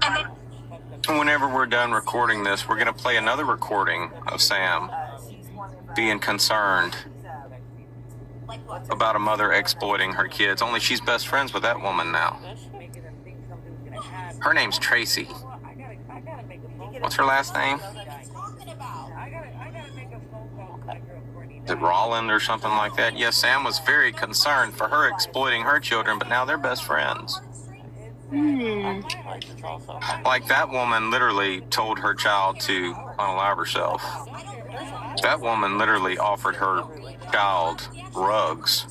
And then, Whenever we're done recording this, we're going to play another recording of Sam being concerned about a mother exploiting her kids. Only she's best friends with that woman now. Her name's Tracy. What's her last name? Is it Rolland or something like that? Yes, Sam was very concerned for her exploiting her children, but now they're best friends. Like that woman literally told her child to unalive herself. That woman literally offered her child rugs,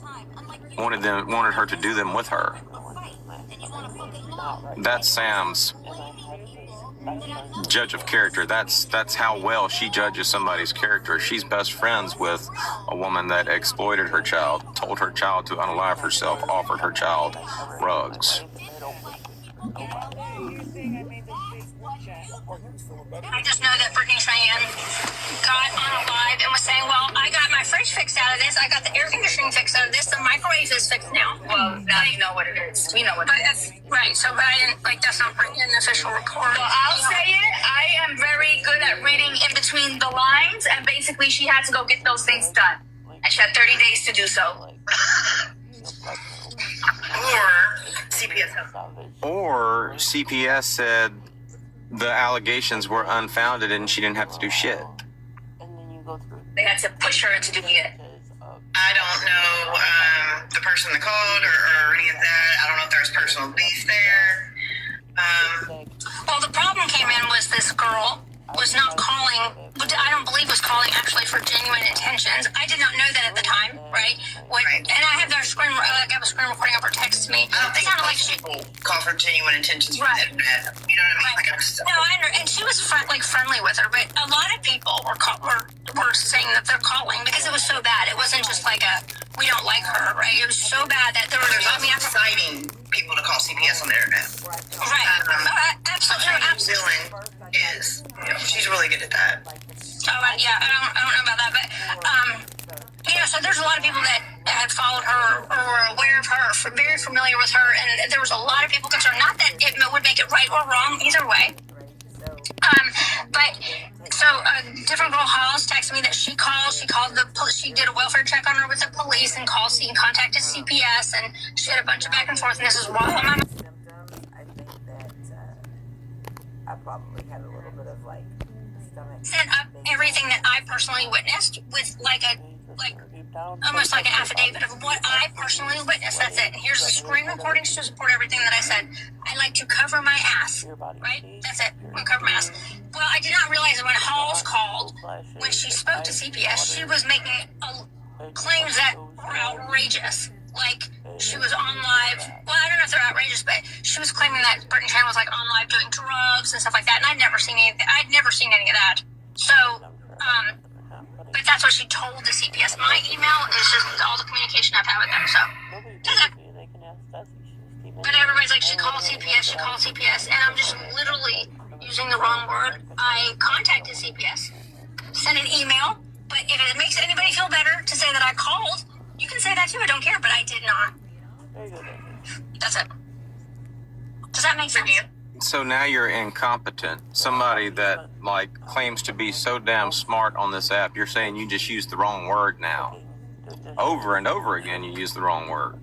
wanted her to do them with her. That's Sam's judge of character. That's how well she judges somebody's character. She's best friends with a woman that exploited her child, told her child to unalive herself, offered her child rugs. I just know that Brittany Cheyenne got on a live and was saying, well, I got my fridge fixed out of this, I got the air conditioning fixed out of this, the microwave is fixed now. Well, now you know what it is. We know what it is. Right, so but I didn't, that's not an official report. Well, I'll say it. I am very good at reading in between the lines, and basically she had to go get those things done. And she had 30 days to do so. Or CPS said the allegations were unfounded and she didn't have to do shit. They had to push her into doing it. I don't know the person that called or any of that. I don't know if there's personal beef there. Well, the problem came in was this girl was not calling, I don't believe was calling actually for genuine intentions. I did not know that at the time, right? Right. And I have their screen, I have a screen recording of her text to me. I don't think it sounded like people call for genuine intentions from Right. the internet. You know what I mean? Right. No, I know, and she was friendly with her, but a lot of people were saying that they're calling because it was so bad. It wasn't just like we don't like her, right? It was so bad that there was. There's also exciting people to call CPS on the internet. Right. Absolutely. Dylan is. She's really good at that. Oh, yeah. I don't know about that, but so there's a lot of people that had followed her or were aware of her, very familiar with her, and there was a lot of people concerned. Not that it would make it right or wrong either way. But so a different girl, Hollis, texted me that she called the police. She did a welfare check on her with the police and contacted CPS, and she had a bunch of back and forth. And this is why I think that I probably had a little bit of stomach. Set up everything that I personally witnessed with almost like an affidavit of what I personally witnessed. That's it. And here's the screen recordings to support everything that I said. I like to cover my ass, right? That's it. I'm gonna cover my ass. Well, I did not realize that when Halls called, when she spoke to CPS, she was making claims that were outrageous. Like, she was on live. Well, I don't know if they're outrageous, but she was claiming that Brittany Chan was on live doing drugs and stuff like that. And I'd never seen any of that. So, but that's what she told the CPS. My email is just all the communication I've had with them. So, but everybody's like, she called CPS, and I'm just literally using the wrong word. I contacted CPS, sent an email, but if it makes anybody feel better to say that I called, you can say that too. I don't care, but I did not. That's it. Does that make sense? So now you're incompetent. Somebody that claims to be so damn smart on this app, you're saying you just used the wrong word now. Over and over again you use the wrong word.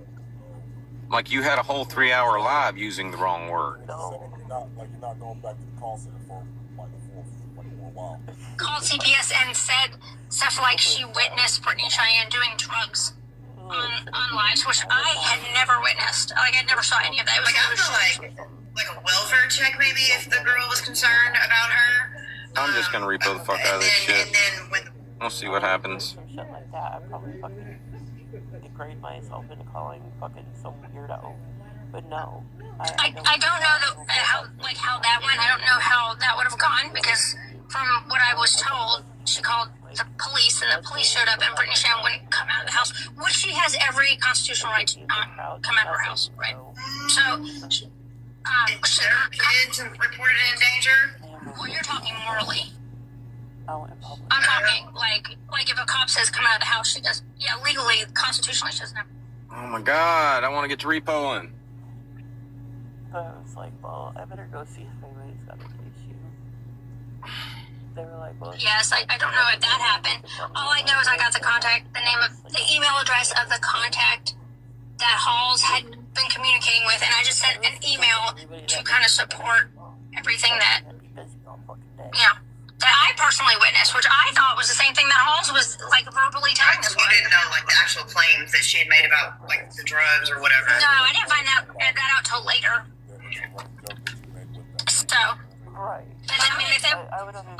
Like you had a whole 3-hour live using the wrong word. So you're not going back to the call center for a while. Called CPS and said stuff like she witnessed Brittany Cheyenne doing drugs on lives, which I had never witnessed. I'd never saw any of that. It was I feel like a welfare check maybe if the girl was concerned about her. I'm just gonna repo the fuck out of this shit. And then when We'll see what happens. Shit like that, I probably degrade myself into calling some weirdo. But no. I don't know how that went. I don't know how that would have gone because from what I was told, she called the police and the police showed up and Brittany Cheyenne wouldn't come out of the house, which she has every constitutional right to not come out of her house, right? So, is there kids reported in danger? Well, you're talking morally. In public. I'm talking like if a cop says come out of the house, she does. Yeah, legally, constitutionally, she doesn't have. Oh my god, I want to get to repoing. But I was like, well, I better go see if anybody's got an issue. They were like, well, Yes, I don't know if that happened. All I know is I got the email address of the contact that Halls had been communicating with, and I just sent an email to kind of support everything that, that I personally witnessed, which I thought was the same thing that Halls was like verbally telling us. You didn't know like the actual claims that she had made about like the drugs or whatever. No, I didn't find that out till later. So, right. I mean, if they,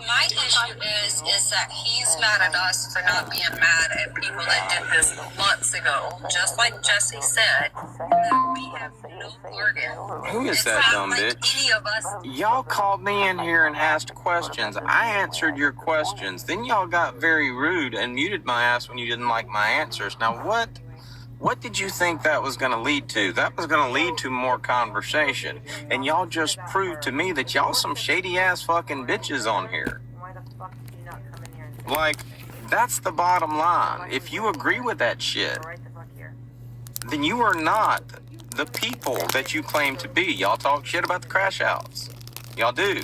My issue is that he's mad at us for not being mad at people that did this months ago. Just like Jesse said, that we have no bargain. Who is It's that not dumb like bitch? any of us. Y'all called me in here and asked questions. I answered your questions. Then y'all got very rude and muted my ass when you didn't like my answers. Now what did you think that was going to lead to? That was going to lead to more conversation. And y'all just proved to me that y'all some shady ass fucking bitches on here. Why the fuck did you not come in here and say, Like, that's the bottom line. If you agree with that shit, right the fuck here? then you are not the people that you claim to be. Y'all talk shit about the crash outs. Y'all do.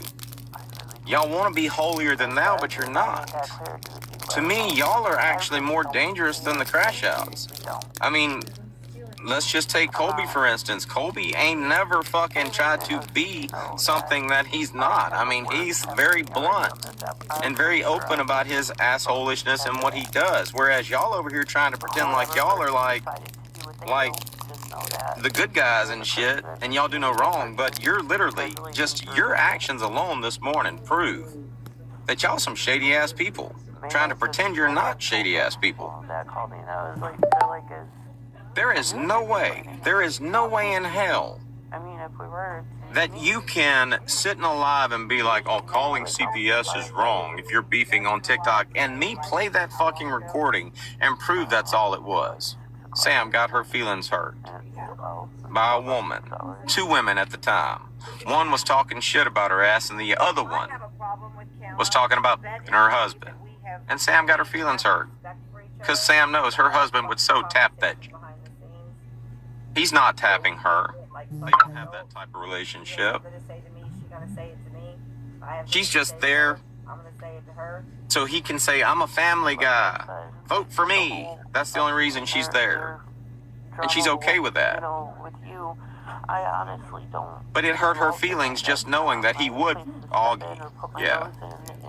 Y'all want to be holier than thou, but you're not. To me, y'all are actually more dangerous than the crash outs. I mean, let's just take Colby for instance. Colby ain't never fucking tried to be something that he's not. I mean, he's very blunt and very open about his assholishness and what he does. Whereas y'all over here trying to pretend like y'all are like the good guys and shit, and y'all do no wrong, but you're literally just your actions alone this morning prove that y'all some shady ass people trying to pretend you're not shady ass people. Dad called me and I was like, they're like, There is no way in hell I mean, if we were that you can sit in a live and be like, oh, calling CPS is wrong if you're beefing on TikTok, and me play that fucking recording and prove that's all it was. Sam got her feelings hurt by a woman. 2 women at the time. One was talking shit about her ass, and the other one was talking about her husband. And Sam got her feelings hurt. Because Sam knows her husband would so tap that. He's not tapping her. They don't have that type of relationship. She's just there so he can say, I'm a family guy. Vote for me. That's the only reason she's there. And she's okay with that. You know, with you, I honestly don't. But it hurt her feelings just knowing that he would argue. Yeah.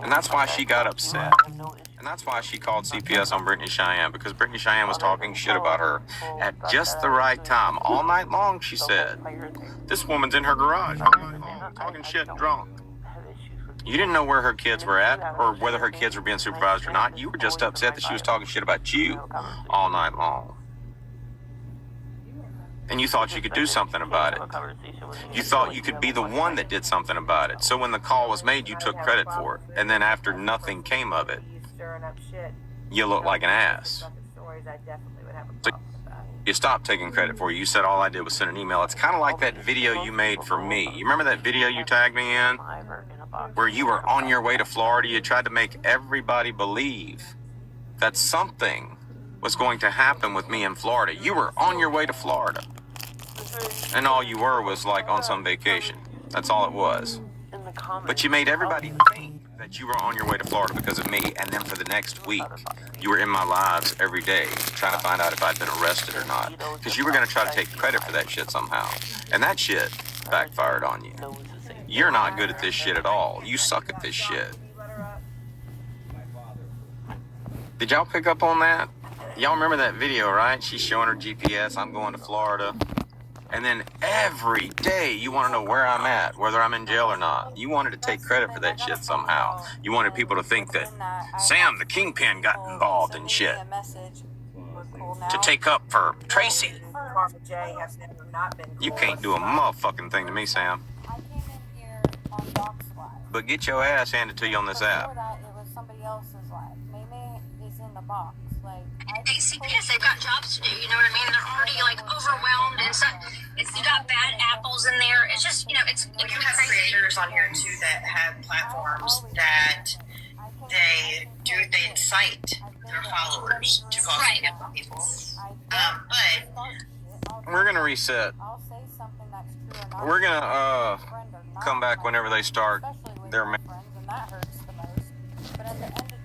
And that's why she got upset. And that's why she called CPS on Brittany Cheyenne, because Brittany Cheyenne was talking shit about her at just the right time. All night long, she said. This woman's in her garage all night long, talking shit and drunk. You didn't know where her kids were at or whether her kids were being supervised or not. You were just upset that she was talking shit about you all night long. And you thought you could do something about it. You thought you could be the one that did something about it. So when the call was made, you took credit for it. And then after nothing came of it, you look like an ass. So you stopped taking credit for it. You said all I did was send an email. It's kind of like that video you made for me. You remember that video you tagged me in? Where you were on your way to Florida. You tried to make everybody believe that something was going to happen with me in Florida. You were on your way to Florida. And all you were was like on some vacation. That's all it was. But you made everybody think that you were on your way to Florida because of me. And then for the next week, you were in my lives every day trying to find out if I'd been arrested or not. Because you were going to try to take credit for that shit somehow. And that shit backfired on you. You're not good at this shit at all. You suck at this shit. Did y'all pick up on that? Y'all remember that video, right? She's showing her GPS. I'm going to Florida. And then every day you want to know where I'm at, whether I'm in jail or not. You wanted to take credit for that shit somehow. You wanted people to think that Sam, the kingpin, got involved in shit. To take up for Tracy. You can't do a motherfucking thing to me, Sam. But get your ass handed to you on this app. Hey, CPS, they've got jobs to do, you know what I mean? They're already, like, overwhelmed, and so you got bad apples in there. It's just, you know, it's You have creators on here too that have platforms that they incite their followers to cause Right. people. But We're gonna reset. I'll say something that's true or not. We're gonna friend or not, come back whenever they start especially when their you're friends, and that hurts the most. But at the end of